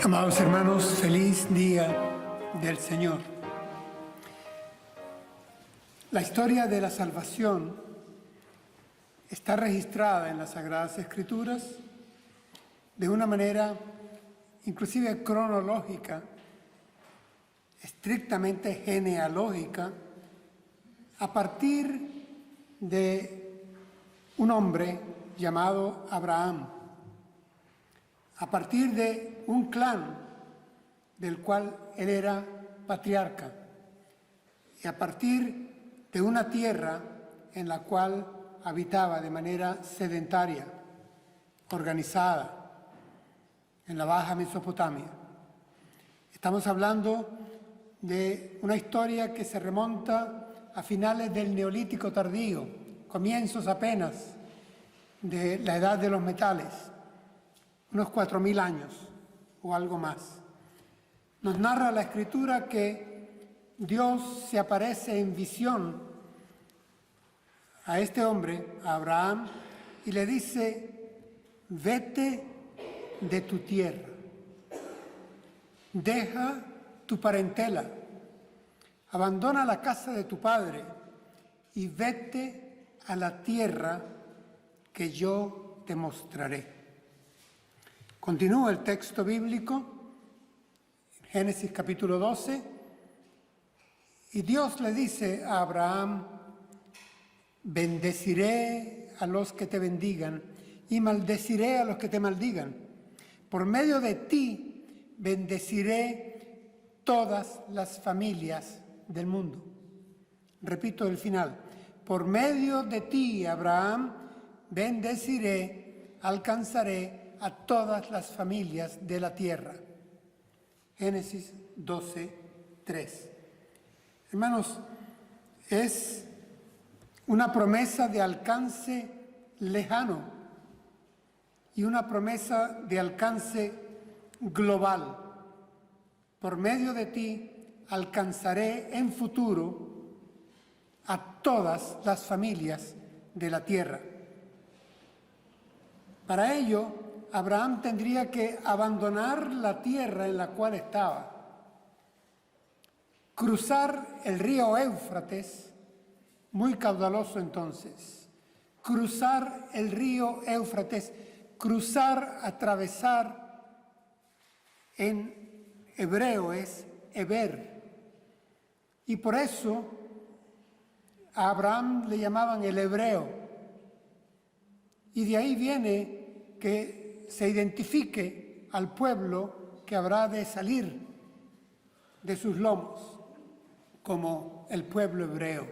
Amados hermanos, feliz día del Señor. La historia de la salvación está registrada en las Sagradas Escrituras de una manera inclusive cronológica, estrictamente genealógica, a partir de un hombre llamado Abraham, a partir de un clan del cual él era patriarca y a partir de una tierra en la cual habitaba de manera sedentaria, organizada, en la Baja Mesopotamia. Estamos hablando de una historia que se remonta a finales del Neolítico tardío, comienzos apenas de la Edad de los Metales, unos 4000 años o algo más. Nos narra la Escritura que Dios se aparece en visión a este hombre, a Abraham, y le dice: vete de tu tierra, deja tu parentela, abandona la casa de tu padre y vete a la tierra que yo te mostraré. Continúa el texto bíblico, Génesis capítulo 12, y Dios le dice a Abraham: bendeciré a los que te bendigan y maldeciré a los que te maldigan. Por medio de ti bendeciré todas las familias del mundo. Repito el final: por medio de ti, Abraham, bendeciré, alcanzaré a todas las familias de la tierra. Génesis 12, 3. Hermanos, es una promesa de alcance lejano y una promesa de alcance global. Por medio de ti alcanzaré en futuro a todas las familias de la tierra. Para ello, Abraham tendría que abandonar la tierra en la cual estaba, cruzar el río Éufrates, muy caudaloso entonces, cruzar el río Éufrates, cruzar, atravesar, en hebreo es Eber, y por eso a Abraham le llamaban el hebreo, y de ahí viene que se identifique al pueblo que habrá de salir de sus lomos como el pueblo hebreo,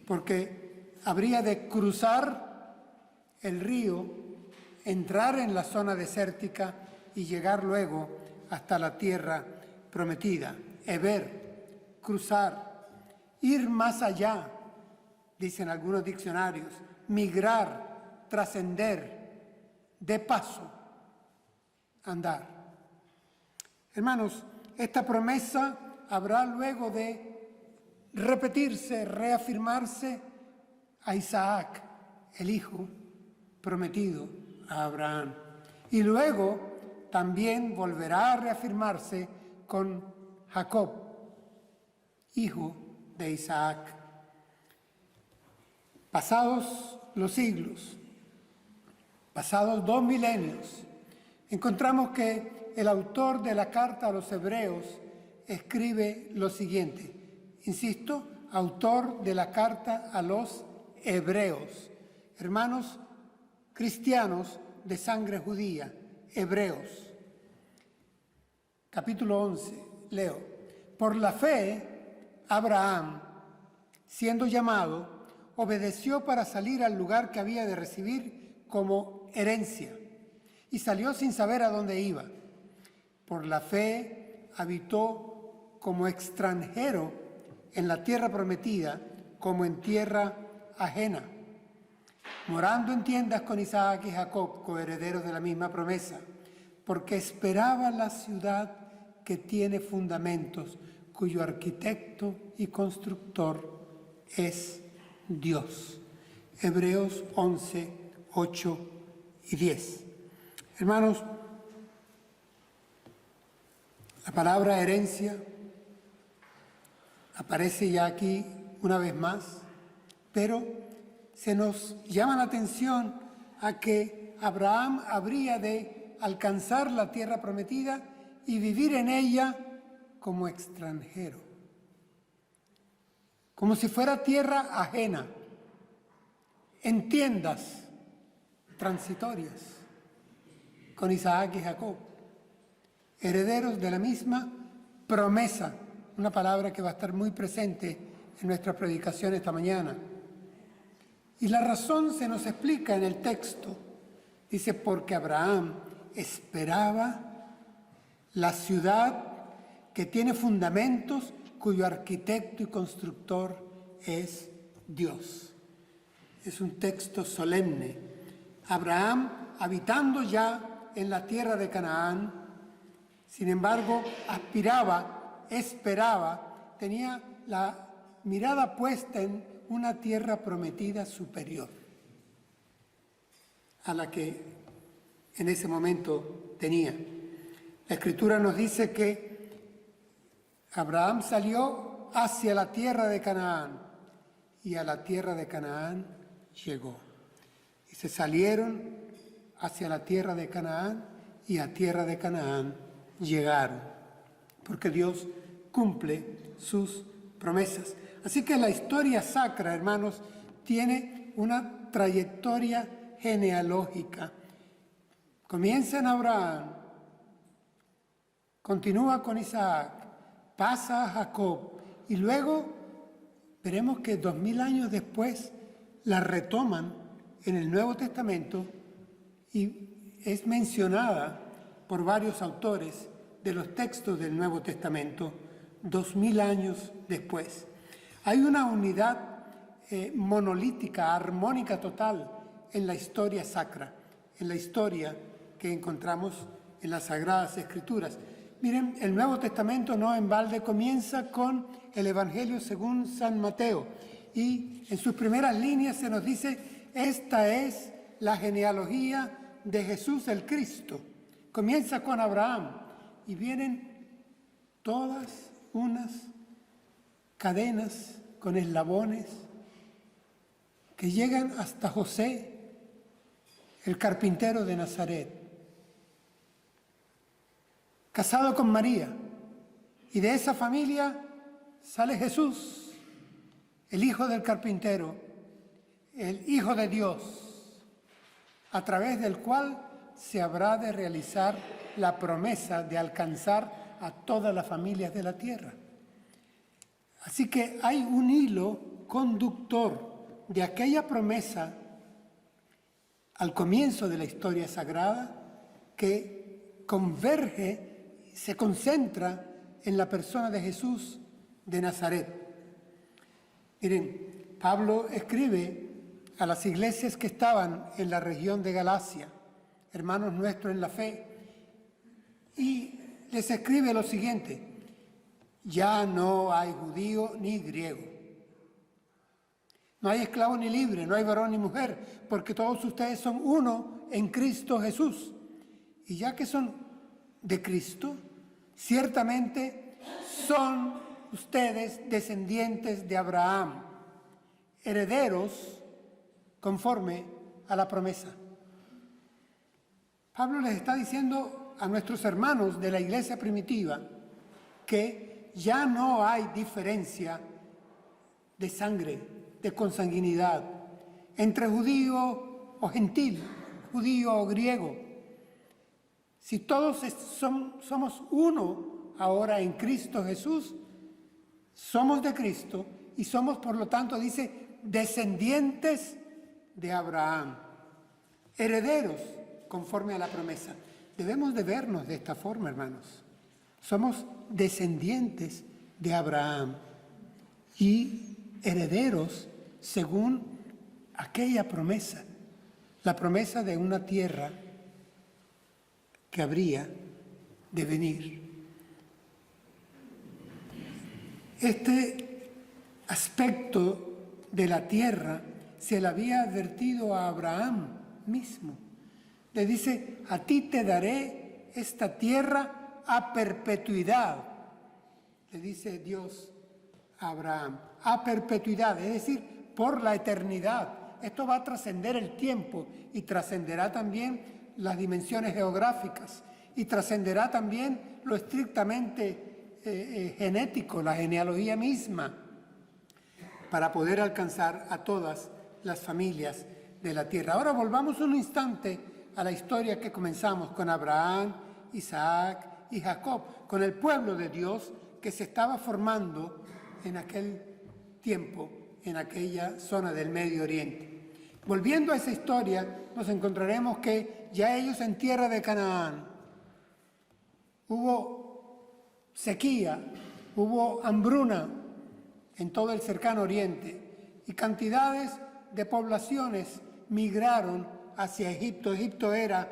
porque habría de cruzar el río, entrar en la zona desértica y llegar luego hasta la tierra prometida. Eber, cruzar, ir más allá, dicen algunos diccionarios, migrar, trascender, de paso, andar. Hermanos, esta promesa habrá luego de repetirse, reafirmarse a Isaac, el hijo prometido a Abraham. Y luego también volverá a reafirmarse con Jacob, hijo de Isaac. Pasados los siglos, pasados 2 milenios, encontramos que el autor de la carta a los hebreos escribe lo siguiente. Insisto, autor de la carta a los hebreos, hermanos cristianos de sangre judía, hebreos. Capítulo 11, leo. Por la fe, Abraham, siendo llamado, obedeció para salir al lugar que había de recibir como herencia, y salió sin saber a dónde iba. Por la fe habitó como extranjero en la tierra prometida, como en tierra ajena, morando en tiendas con Isaac y Jacob, coherederos de la misma promesa, porque esperaba la ciudad que tiene fundamentos, cuyo arquitecto y constructor es Dios. Hebreos 11, 8 y 10. Hermanos, La palabra herencia aparece ya aquí una vez más, pero se nos llama la atención a que Abraham habría de alcanzar la tierra prometida y vivir en ella como extranjero, como si fuera tierra ajena, en tiendas transitorias, con Isaac y Jacob, herederos de la misma promesa, una palabra que va a estar muy presente en nuestra predicación esta mañana. Y la razón se nos explica en el texto. Dice, porque Abraham esperaba la ciudad que tiene fundamentos, cuyo arquitecto y constructor es Dios. Es un texto solemne. Abraham, habitando ya en la tierra de Canaán, sin embargo, aspiraba, esperaba, tenía la mirada puesta en una tierra prometida superior a la que en ese momento tenía. La Escritura nos dice que Abraham salió hacia la tierra de Canaán y a la tierra de Canaán llegó. Y se salieron hacia la tierra de Canaán y a tierra de Canaán llegaron, porque Dios cumple sus promesas. Así que la historia sacra, hermanos, tiene una trayectoria genealógica. Comienza en Abraham, continúa con Isaac, pasa a Jacob y luego veremos que 2000 años después la retoman en el Nuevo Testamento y es mencionada por varios autores de los textos del Nuevo Testamento 2000 años después. Hay una unidad monolítica, armónica total en la historia sacra, en la historia que encontramos en las Sagradas Escrituras. Miren, el Nuevo Testamento no en balde comienza con el Evangelio según San Mateo y en sus primeras líneas se nos dice, esta es la genealogía de Jesús el Cristo. Comienza con Abraham y vienen todas unas cadenas con eslabones que llegan hasta José, el carpintero de Nazaret, casado con María, y de esa familia sale Jesús, el hijo del carpintero, el Hijo de Dios, a través del cual se habrá de realizar la promesa de alcanzar a todas las familias de la tierra. Así que hay un hilo conductor de aquella promesa al comienzo de la historia sagrada que converge, se concentra en la persona de Jesús de Nazaret. Miren, Pablo escribe a las iglesias que estaban en la región de Galacia, hermanos nuestros en la fe, y les escribe lo siguiente: ya no hay judío ni griego, no hay esclavo ni libre, no hay varón ni mujer, porque todos ustedes son uno en Cristo Jesús. Y ya que son de Cristo, ciertamente son ustedes descendientes de Abraham, herederos conforme a la promesa. Pablo les está diciendo a nuestros hermanos de la iglesia primitiva que ya no hay diferencia de sangre, de consanguinidad, entre judío o gentil, judío o griego. Si todos somos uno ahora en Cristo Jesús, somos de Cristo y somos, por lo tanto, dice, descendientes de Abraham, herederos conforme a la promesa. Debemos de vernos de esta forma, hermanos. Somos descendientes de Abraham y herederos según aquella promesa, la promesa de una tierra que habría de venir. Este aspecto de la tierra se le había advertido a Abraham mismo. Le dice, a ti te daré esta tierra a perpetuidad, le dice Dios a Abraham, a perpetuidad, es decir, por la eternidad. Esto va a trascender el tiempo y trascenderá también las dimensiones geográficas y trascenderá también lo estrictamente genético, la genealogía misma, para poder alcanzar a todas las familias de la tierra. Ahora volvamos un instante a la historia que comenzamos con Abraham, Isaac y Jacob, con el pueblo de Dios que se estaba formando en aquel tiempo, en aquella zona del Medio Oriente. Volviendo a esa historia, nos encontraremos que ya ellos en tierra de Canaán hubo sequía, hubo hambruna en todo el cercano Oriente y cantidades de poblaciones migraron hacia Egipto. Egipto era,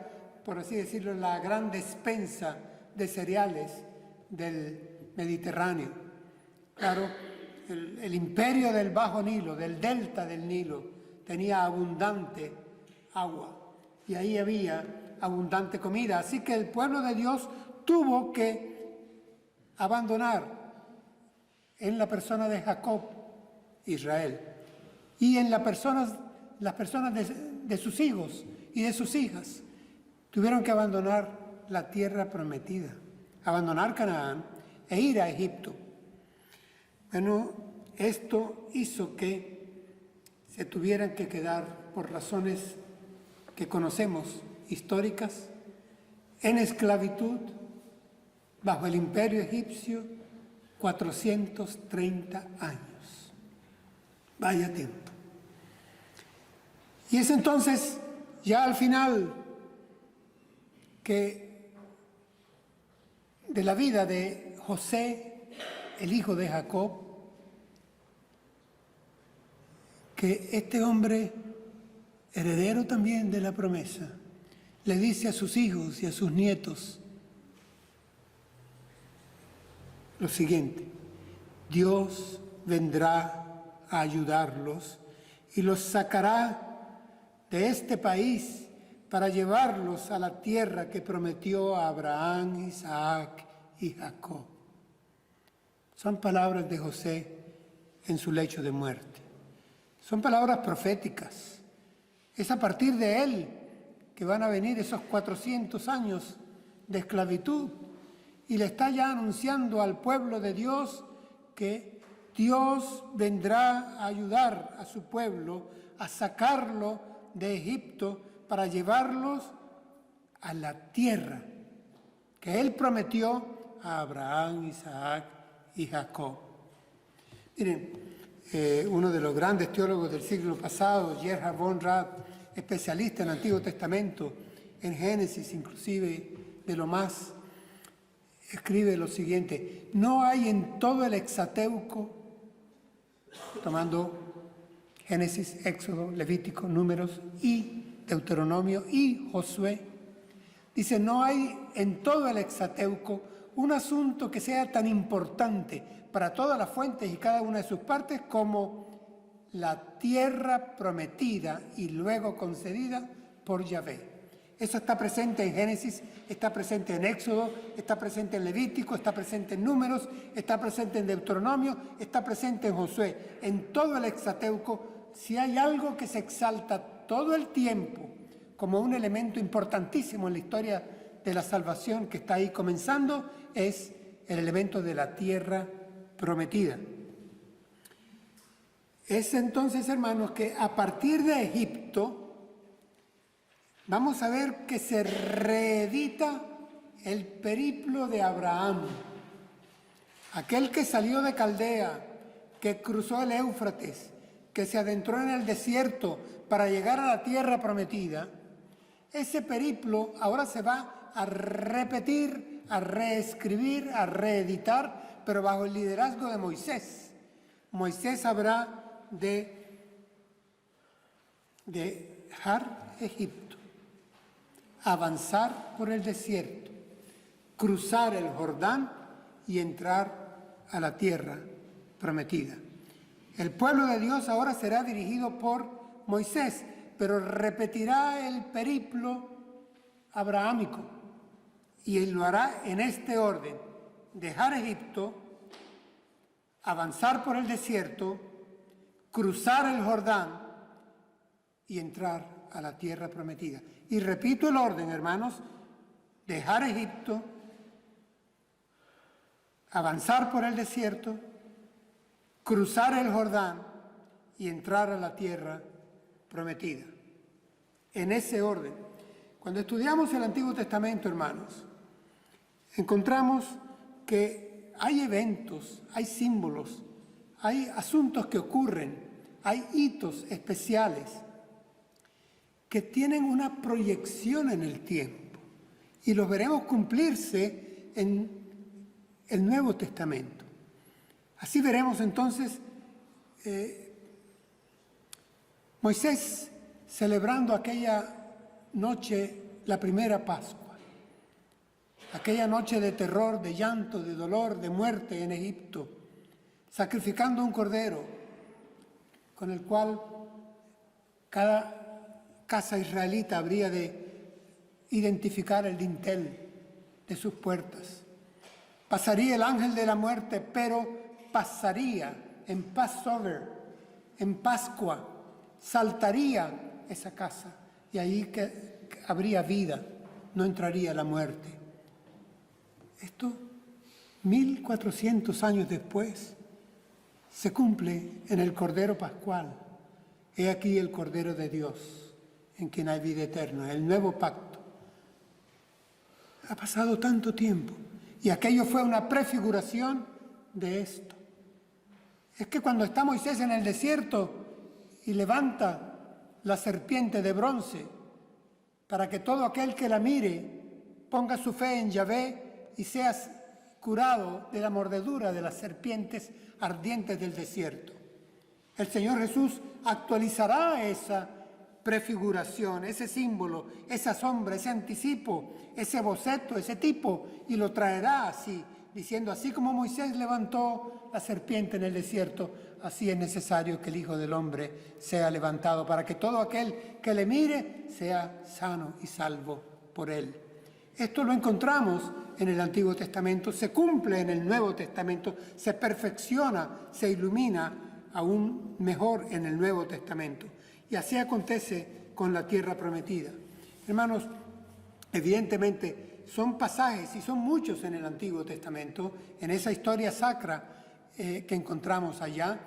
por así decirlo, la gran despensa de cereales del Mediterráneo. Claro, el imperio del Bajo Nilo, del delta del Nilo, tenía abundante agua y ahí había abundante comida. Así que el pueblo de Dios tuvo que abandonar en la persona de Jacob, Israel, y en las personas de sus hijos y de sus hijas. Tuvieron que abandonar la tierra prometida, abandonar Canaán e ir a Egipto. Bueno, esto hizo que se tuvieran que quedar, por razones que conocemos, históricas, en esclavitud bajo el imperio egipcio 430 años. Vaya tiempo. Y es entonces, ya al final que de la vida de José, el hijo de Jacob, que este hombre, heredero también de la promesa, le dice a sus hijos y a sus nietos lo siguiente: Dios vendrá a ayudarlos y los sacará de este país para llevarlos a la tierra que prometió a Abraham, Isaac y Jacob. Son palabras de José en su lecho de muerte. Son palabras proféticas. Es a partir de él que van a venir esos 400 años de esclavitud. Y le está ya anunciando al pueblo de Dios que Dios vendrá a ayudar a su pueblo, a sacarlo de Egipto para llevarlos a la tierra que él prometió a Abraham, Isaac y Jacob. Miren, uno de los grandes teólogos del siglo pasado, Gerhard von Rath, especialista en el Antiguo Testamento, en Génesis inclusive de lo más, escribe lo siguiente: no hay en todo el Hexateuco, tomando Génesis, Éxodo, Levítico, Números y Deuteronomio y Josué, dice, no hay en todo el Hexateuco un asunto que sea tan importante para todas las fuentes y cada una de sus partes como la tierra prometida y luego concedida por Yahvé. Eso está presente en Génesis, está presente en Éxodo, está presente en Levítico, está presente en Números, está presente en Deuteronomio, está presente en Josué. En todo el Hexateuco, si hay algo que se exalta todo el tiempo como un elemento importantísimo en la historia de la salvación que está ahí comenzando, es el elemento de la tierra prometida. Es entonces, hermanos, que a partir de Egipto vamos a ver que se reedita el periplo de Abraham, aquel que salió de Caldea, que cruzó el Éufrates, que se adentró en el desierto para llegar a la tierra prometida. Ese periplo ahora se va a repetir, a reescribir, a reeditar, pero bajo el liderazgo de Moisés. Moisés habrá de dejar Egipto, avanzar por el desierto, cruzar el Jordán y entrar a la tierra prometida. El pueblo de Dios ahora será dirigido por Moisés, pero repetirá el periplo abrahámico, Y él lo hará en este orden: dejar Egipto, avanzar por el desierto, cruzar el Jordán y entrar a la tierra prometida. Y repito el orden, hermanos: dejar Egipto, avanzar por el desierto, cruzar el Jordán y entrar a la tierra prometida. En ese orden. Cuando estudiamos el Antiguo Testamento, hermanos, encontramos que hay eventos, hay símbolos, hay asuntos que ocurren, hay hitos especiales que tienen una proyección en el tiempo y los veremos cumplirse en el Nuevo Testamento. Así veremos entonces Moisés celebrando aquella noche, la primera Pascua, aquella noche de terror, de llanto, de dolor, de muerte en Egipto, sacrificando un cordero con el cual cada casa israelita habría de identificar el dintel de sus puertas. Pasaría el ángel de la muerte, pero pasaría en Passover, en Pascua, saltaría esa casa y ahí habría vida, no entraría la muerte. Esto, 1400 años después, se cumple en el Cordero Pascual. He aquí el Cordero de Dios, en quien hay vida eterna, el nuevo pacto. Ha pasado tanto tiempo y aquello fue una prefiguración de esto. Es que cuando está Moisés en el desierto y levanta la serpiente de bronce para que todo aquel que la mire ponga su fe en Yahvé y sea curado de la mordedura de las serpientes ardientes del desierto. El Señor Jesús actualizará esa prefiguración, ese símbolo, esa sombra, ese anticipo, ese boceto, ese tipo, y lo traerá así, diciendo: así como Moisés levantó la serpiente en el desierto, así es necesario que el Hijo del Hombre sea levantado, para que todo aquel que le mire sea sano y salvo por él. Esto lo encontramos en el Antiguo Testamento, se cumple en el Nuevo Testamento, se perfecciona, se ilumina aún mejor en el Nuevo Testamento. Y así acontece con la tierra prometida. Hermanos, evidentemente son pasajes, y son muchos en el Antiguo Testamento, en esa historia sacra que encontramos allá,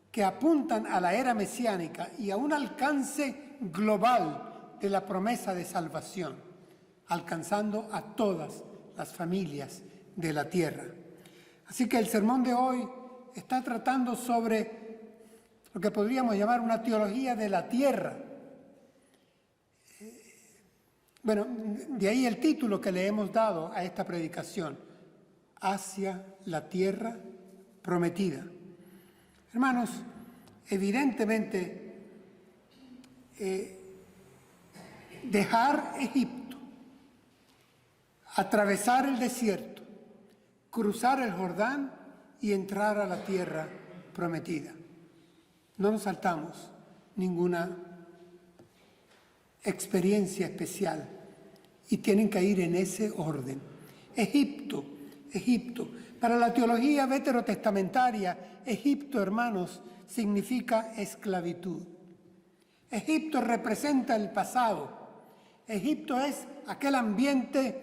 que apuntan a la era mesiánica y a un alcance global de la promesa de salvación, alcanzando a todas las familias de la tierra. Así que el sermón de hoy está tratando sobre lo que podríamos llamar una teología de la tierra. Bueno, de ahí el título que le hemos dado a esta predicación: hacia la tierra prometida. Hermanos, evidentemente, dejar Egipto, atravesar el desierto, cruzar el Jordán y entrar a la tierra prometida. No nos saltamos ninguna experiencia especial y tienen que ir en ese orden. Egipto. Para la teología veterotestamentaria, Egipto, hermanos, significa esclavitud. Egipto representa el pasado. Egipto es aquel ambiente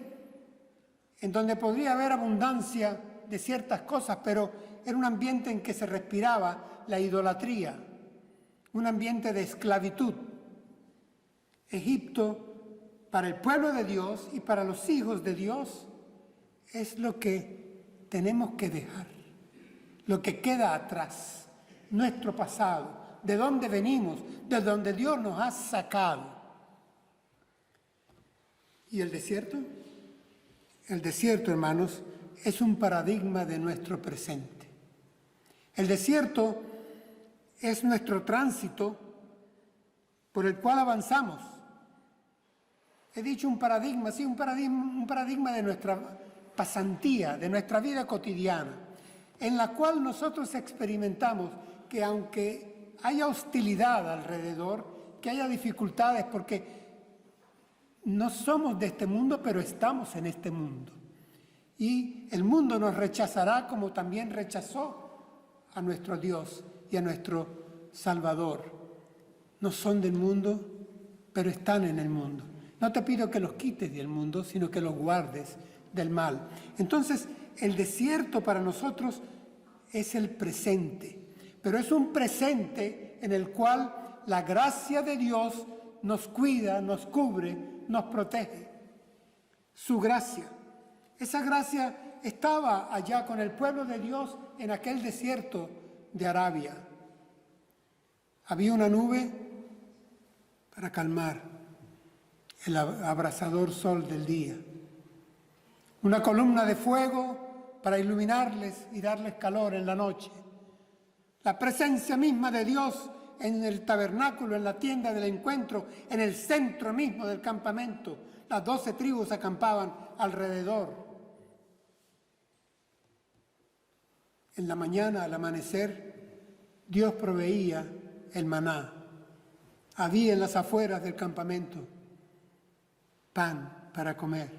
en donde podría haber abundancia de ciertas cosas, pero era un ambiente en que se respiraba la idolatría, un ambiente de esclavitud. Egipto, para el pueblo de Dios y para los hijos de Dios, es lo que tenemos que dejar, lo que queda atrás, nuestro pasado, de dónde venimos, de donde Dios nos ha sacado. ¿Y el desierto? El desierto, hermanos, es un paradigma de nuestro presente. El desierto es nuestro tránsito por el cual avanzamos. He dicho un paradigma, sí, un paradigma de nuestra pasantía, de nuestra vida cotidiana, en la cual nosotros experimentamos que aunque haya hostilidad alrededor, que haya dificultades, porque no somos de este mundo, pero estamos en este mundo. Y el mundo nos rechazará como también rechazó a nuestro Dios y a nuestro Salvador. No son del mundo, pero están en el mundo. No te pido que los quites del mundo, sino que los guardes del mal. Entonces, el desierto para nosotros es el presente, pero es un presente en el cual la gracia de Dios nos cuida, nos cubre, nos protege. Su gracia. Esa gracia estaba allá con el pueblo de Dios en aquel desierto de Arabia. Había una nube para calmar el abrasador sol del día. Una columna de fuego para iluminarles y darles calor en la noche. La presencia misma de Dios en el tabernáculo, en la tienda del encuentro, en el centro mismo del campamento. Las 12 tribus acampaban alrededor. En la mañana, al amanecer, Dios proveía el maná. Había en las afueras del campamento pan para comer.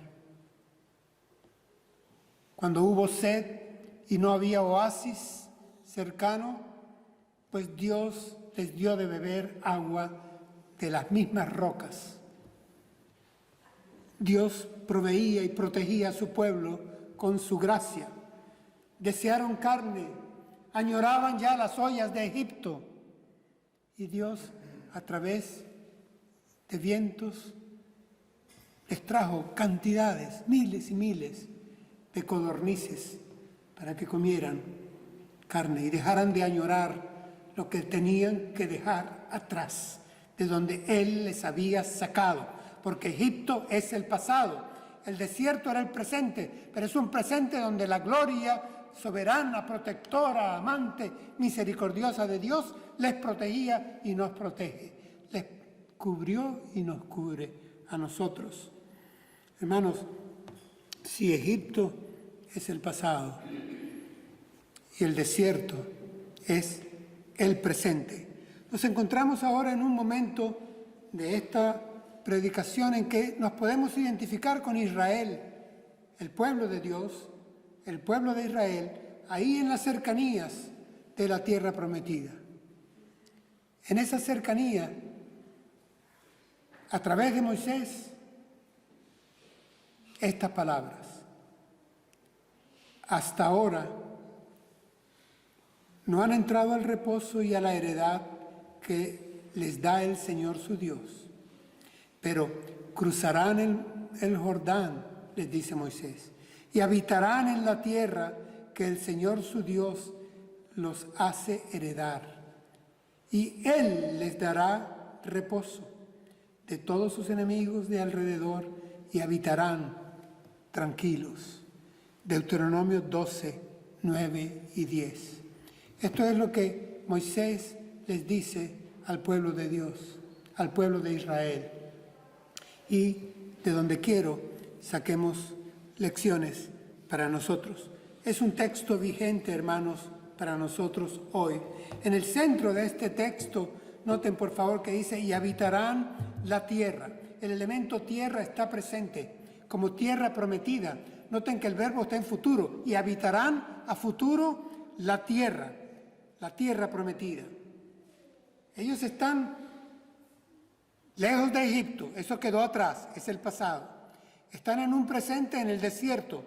Cuando hubo sed y no había oasis cercano, pues Dios les dio de beber agua de las mismas rocas. Dios proveía y protegía a su pueblo con su gracia. Desearon carne, añoraban ya las ollas de Egipto. Y Dios, a través de vientos, les trajo cantidades, miles y miles de codornices para que comieran carne y dejaran de añorar lo que tenían que dejar atrás, de donde Él les había sacado, porque Egipto es el pasado, el desierto era el presente, pero es un presente donde la gloria soberana, protectora, amante, misericordiosa de Dios les protegía y nos protege, les cubrió y nos cubre a nosotros. Hermanos, si Egipto es el pasado y el desierto es el presente, nos encontramos ahora en un momento de esta predicación en que nos podemos identificar con Israel, el pueblo de Dios, el pueblo de Israel, ahí en las cercanías de la tierra prometida. En esa cercanía, a través de Moisés, estas palabras. Hasta ahora no han entrado al reposo y a la heredad que les da el Señor su Dios, pero cruzarán el Jordán, les dice Moisés, y habitarán en la tierra que el Señor su Dios los hace heredar. Y Él les dará reposo de todos sus enemigos de alrededor y habitarán tranquilos. Deuteronomio 12, 9 y 10. Esto es lo que Moisés les dice al pueblo de Dios, al pueblo de Israel. Y de donde quiero saquemos lecciones para nosotros. Es un texto vigente, hermanos, para nosotros hoy. En el centro de este texto, noten por favor que dice, y habitarán la tierra. El elemento tierra está presente como tierra prometida. Noten que el verbo está en futuro, y habitarán a futuro la tierra prometida. Ellos están lejos de Egipto, eso quedó atrás, es el pasado. Están en un presente en el desierto,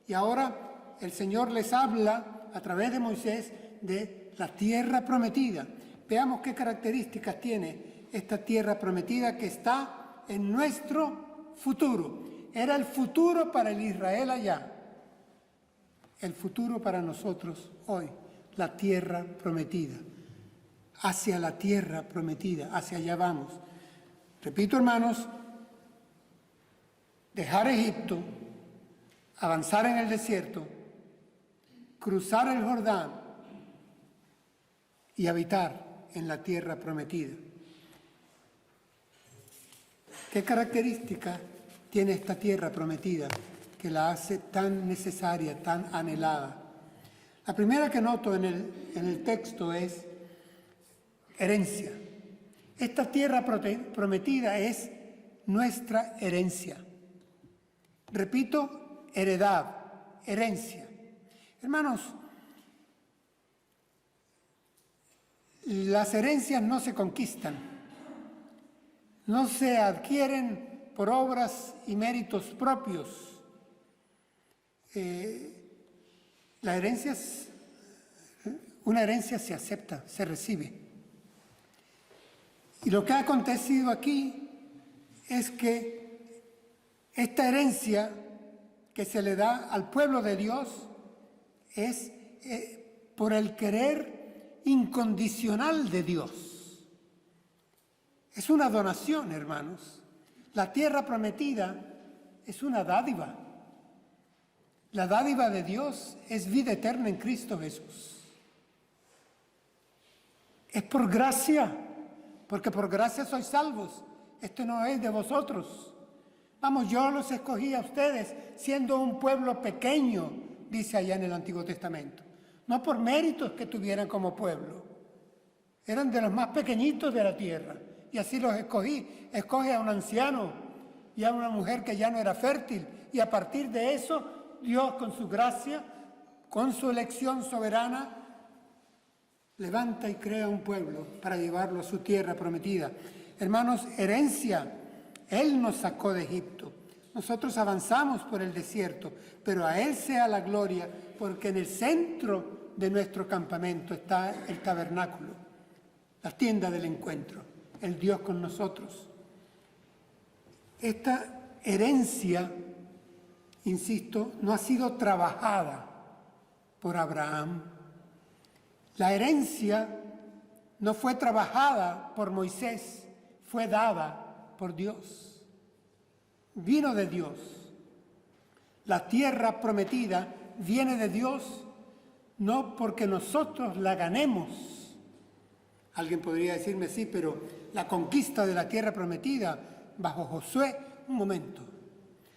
y ahora el Señor les habla a través de Moisés de la tierra prometida. Veamos qué características tiene esta tierra prometida que está en nuestro futuro. Era el futuro para el Israel allá, el futuro para nosotros hoy, la tierra prometida. Hacia la tierra prometida, hacia allá vamos. Repito, hermanos, dejar Egipto, avanzar en el desierto, cruzar el Jordán y habitar en la tierra prometida. ¿Qué características tiene esta tierra prometida que la hace tan necesaria, tan anhelada? La primera que noto en el texto es herencia. Esta tierra prometida es nuestra herencia. Repito, heredad, herencia. Hermanos, las herencias no se conquistan, no se adquieren por obras y méritos propios. Una herencia se acepta, se recibe. Y lo que ha acontecido aquí es que esta herencia que se le da al pueblo de Dios es por el querer incondicional de Dios. Es una donación, hermanos. La tierra prometida es una dádiva. La dádiva de Dios es vida eterna en Cristo Jesús. Es por gracia, porque por gracia sois salvos. Esto no es de vosotros. Vamos, yo los escogí a ustedes siendo un pueblo pequeño, dice allá en el Antiguo Testamento. No por méritos que tuvieran como pueblo. Eran de los más pequeñitos de la tierra. Y así los escogí. Escoge a un anciano y a una mujer que ya no era fértil. Y a partir de eso, Dios con su gracia, con su elección soberana, levanta y crea un pueblo para llevarlo a su tierra prometida. Hermanos, herencia. Él nos sacó de Egipto. Nosotros avanzamos por el desierto, pero a Él sea la gloria, porque en el centro de nuestro campamento está el tabernáculo, la tienda del encuentro, el Dios con nosotros. Esta herencia, insisto, no ha sido trabajada por Abraham. La herencia no fue trabajada por Moisés, fue dada por Dios. Vino de Dios. La tierra prometida viene de Dios, no porque nosotros la ganemos. Alguien podría decirme, sí, pero la conquista de la tierra prometida bajo Josué, un momento.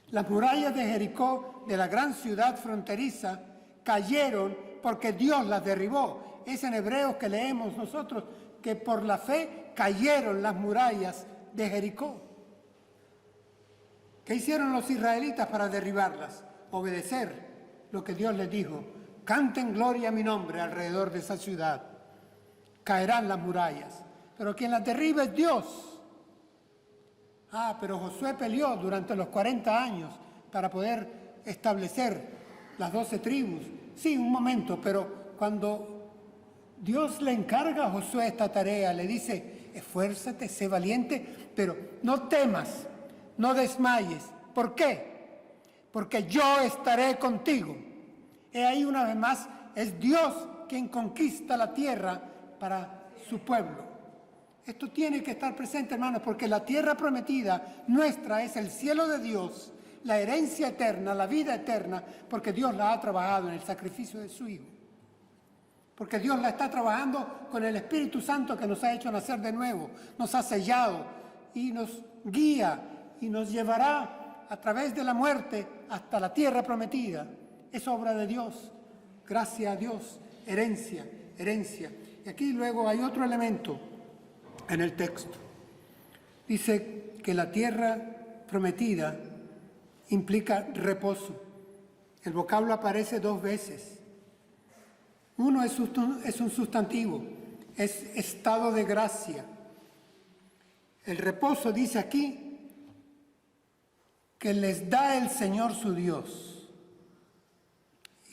Las murallas de Jericó, de la gran ciudad fronteriza, cayeron porque Dios las derribó. Es en Hebreos que leemos nosotros que por la fe cayeron las murallas de Jericó. ¿Qué hicieron los israelitas para derribarlas? Obedecer lo que Dios les dijo. Canten gloria a mi nombre alrededor de esa ciudad. Caerán las murallas. Pero quien las derriba es Dios. Pero Josué peleó durante los 40 años para poder establecer las 12 tribus. Sí, un momento, pero cuando Dios le encarga a Josué esta tarea, le dice, esfuérzate, sé valiente, pero no temas, no desmayes. ¿Por qué? Porque yo estaré contigo. He ahí una vez más, es Dios quien conquista la tierra para su pueblo. Esto tiene que estar presente, hermanos, porque la tierra prometida nuestra es el cielo de Dios, la herencia eterna, la vida eterna, porque Dios la ha trabajado en el sacrificio de su Hijo. Porque Dios la está trabajando con el Espíritu Santo que nos ha hecho nacer de nuevo, nos ha sellado y nos guía y nos llevará a través de la muerte hasta la tierra prometida. Es obra de Dios. Gracias a Dios. Herencia, herencia. Y aquí luego hay otro elemento en el texto. Dice que la tierra prometida implica reposo. El vocablo aparece 2 veces. Uno es un sustantivo, es estado de gracia. El reposo dice aquí que les da el Señor su Dios.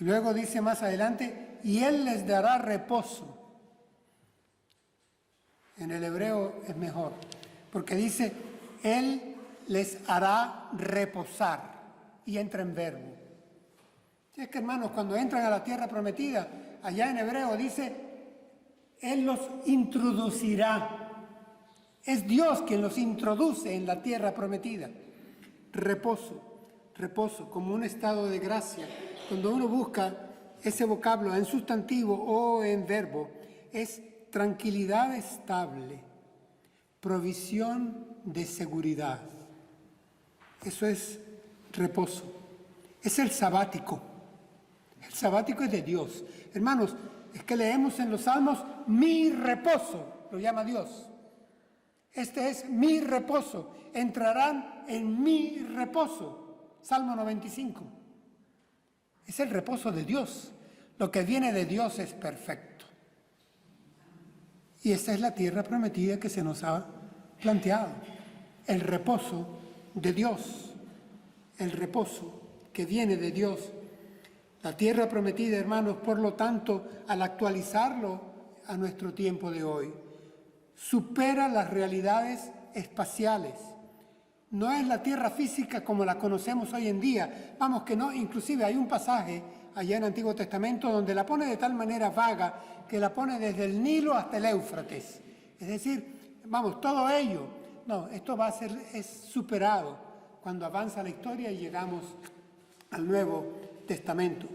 Y luego dice más adelante, y Él les dará reposo. En el hebreo es mejor, porque dice, Él les hará reposar, y entra en verbo. Si es que, hermanos, cuando entran a la tierra prometida, allá en hebreo dice, Él los introducirá. Es Dios quien los introduce en la tierra prometida. Reposo, reposo, como un estado de gracia. Cuando uno busca ese vocablo en sustantivo o en verbo, es tranquilidad estable, provisión de seguridad. Eso es reposo. Es el sabático. El sabático es de Dios. Hermanos, es que leemos en los Salmos, mi reposo, lo llama Dios. Este es mi reposo. Entrarán en mi reposo. Salmo 95. Es el reposo de Dios. Lo que viene de Dios es perfecto. Y esta es la tierra prometida que se nos ha planteado. El reposo de Dios. El reposo que viene de Dios. La tierra prometida, hermanos, por lo tanto, al actualizarlo a nuestro tiempo de hoy, supera las realidades espaciales. No es la tierra física como la conocemos hoy en día. Vamos, que no, inclusive hay un pasaje allá en el Antiguo Testamento donde la pone de tal manera vaga que la pone desde el Nilo hasta el Éufrates. Es decir, vamos, todo ello. No, esto va a ser, es superado cuando avanza la historia y llegamos al Nuevo Testamento.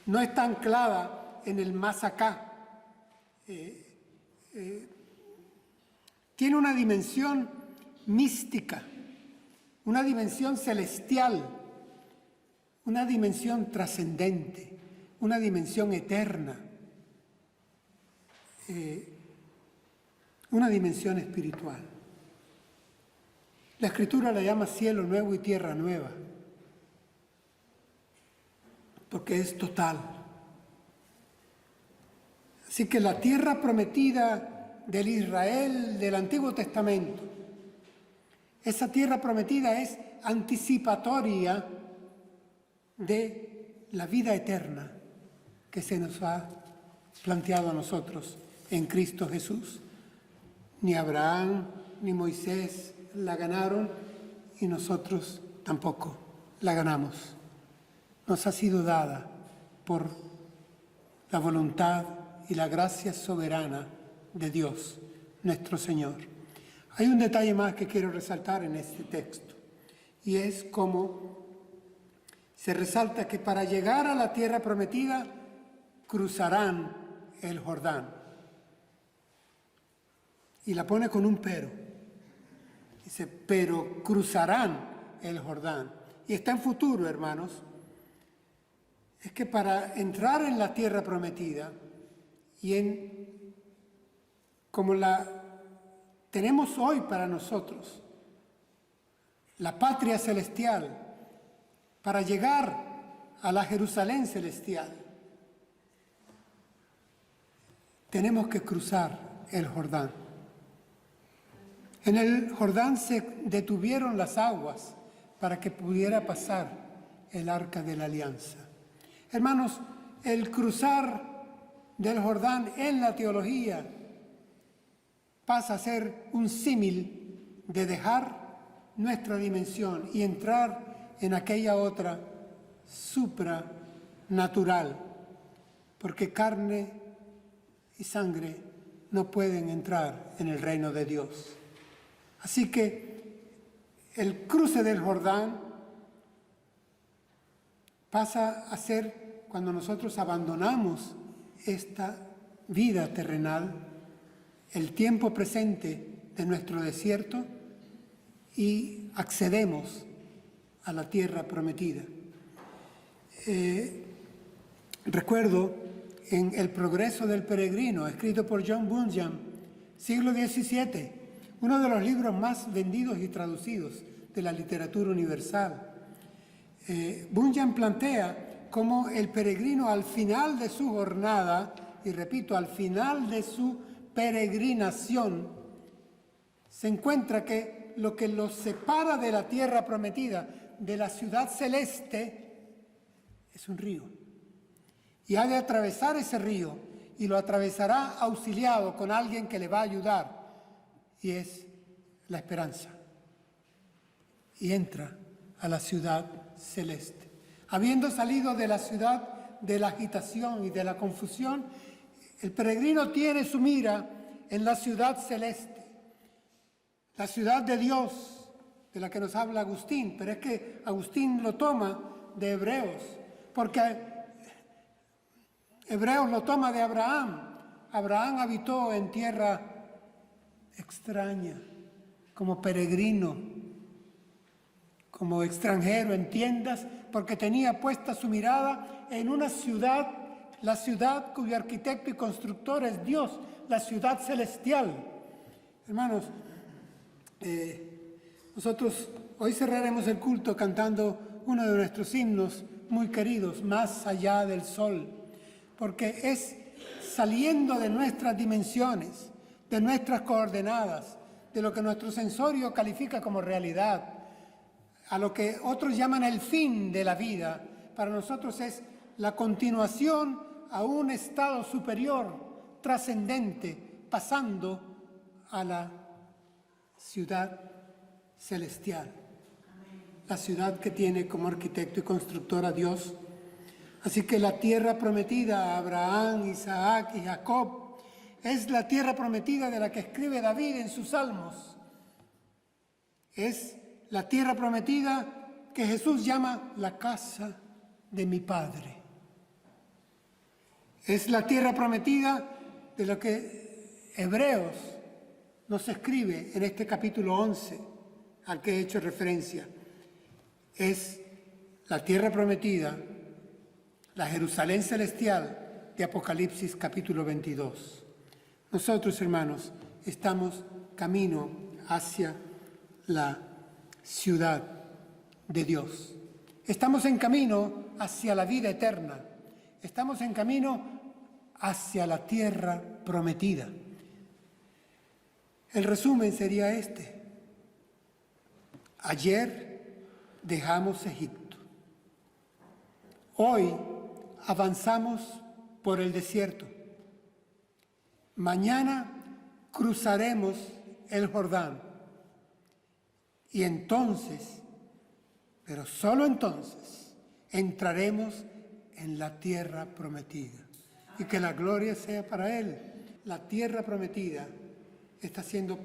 No está anclada en el más acá. Tiene una dimensión mística, una dimensión celestial, una dimensión trascendente, una dimensión eterna, una dimensión espiritual. La Escritura la llama cielo nuevo y tierra nueva, porque es total. Así que la tierra prometida del Israel del Antiguo Testamento, esa tierra prometida es anticipatoria de la vida eterna que se nos ha planteado a nosotros en Cristo Jesús. Ni Abraham ni Moisés la ganaron y nosotros tampoco la ganamos. Nos ha sido dada por la voluntad y la gracia soberana de Dios, nuestro Señor. Hay un detalle más que quiero resaltar en este texto, y es cómo se resalta que para llegar a la tierra prometida cruzarán el Jordán. Y la pone con un pero. Dice, pero cruzarán el Jordán. Y está en futuro, hermanos. Es que para entrar en la tierra prometida y como la tenemos hoy para nosotros, la patria celestial, para llegar a la Jerusalén celestial, tenemos que cruzar el Jordán. En el Jordán se detuvieron las aguas para que pudiera pasar el arca de la alianza. Hermanos, el cruzar del Jordán en la teología pasa a ser un símil de dejar nuestra dimensión y entrar en aquella otra supranatural, porque carne y sangre no pueden entrar en el reino de Dios. Así que el cruce del Jordán pasa a ser, cuando nosotros abandonamos esta vida terrenal, el tiempo presente de nuestro desierto y accedemos a la tierra prometida. Recuerdo en El progreso del peregrino, escrito por John Bunyan, siglo XVII, uno de los libros más vendidos y traducidos de la literatura universal. Bunyan plantea cómo el peregrino al final de su jornada, y repito, al final de su peregrinación, se encuentra que lo que los separa de la tierra prometida, de la ciudad celeste, es un río. Y ha de atravesar ese río, y lo atravesará auxiliado con alguien que le va a ayudar, y es la esperanza. Y entra a la ciudad celeste. Habiendo salido de la ciudad de la agitación y de la confusión, el peregrino tiene su mira en la ciudad celeste, la ciudad de Dios, de la que nos habla Agustín, pero es que Agustín lo toma de Hebreos, porque Hebreos lo toma de Abraham. Abraham habitó en tierra extraña, como peregrino, como extranjero en tiendas, porque tenía puesta su mirada en una ciudad, la ciudad cuyo arquitecto y constructor es Dios, la ciudad celestial. Hermanos, Nosotros hoy cerraremos el culto cantando uno de nuestros himnos muy queridos, Más allá del sol, porque es saliendo de nuestras dimensiones, de nuestras coordenadas, de lo que nuestro sensorio califica como realidad, a lo que otros llaman el fin de la vida. Para nosotros es la continuación a un estado superior, trascendente, pasando a la ciudad celestial. La ciudad que tiene como arquitecto y constructor a Dios. Así que la tierra prometida a Abraham, Isaac y Jacob es la tierra prometida de la que escribe David en sus salmos. Es la tierra prometida que Jesús llama la casa de mi Padre. Es la tierra prometida de lo que Hebreos nos escribe en este capítulo 11 al que he hecho referencia. Es la tierra prometida, la Jerusalén celestial de Apocalipsis capítulo 22. Nosotros, hermanos, estamos camino hacia la ciudad de Dios. Estamos en camino hacia la vida eterna. Estamos en camino hacia la tierra prometida. El resumen sería este. Ayer dejamos Egipto. Hoy avanzamos por el desierto. Mañana cruzaremos el Jordán. Y entonces, pero solo entonces, entraremos en la tierra prometida. Y que la gloria sea para Él. La tierra prometida está siendo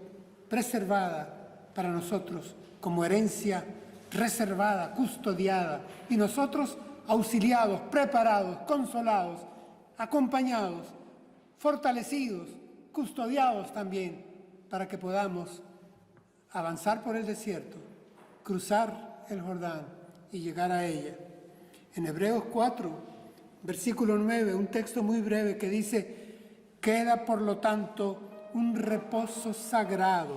preservada para nosotros como herencia reservada, custodiada. Y nosotros auxiliados, preparados, consolados, acompañados, fortalecidos, custodiados también, para que podamos avanzar por el desierto, cruzar el Jordán y llegar a ella. En Hebreos 4, versículo 9, un texto muy breve que dice: queda por lo tanto un reposo sagrado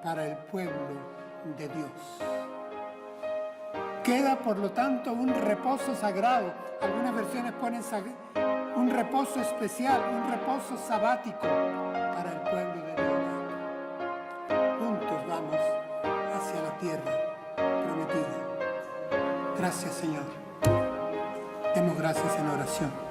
para el pueblo de Dios. Queda por lo tanto un reposo sagrado. Algunas versiones ponen un reposo especial, un reposo sabático para el pueblo de Dios. Juntos vamos hacia la tierra prometida. Gracias, Señor. Demos gracias en oración.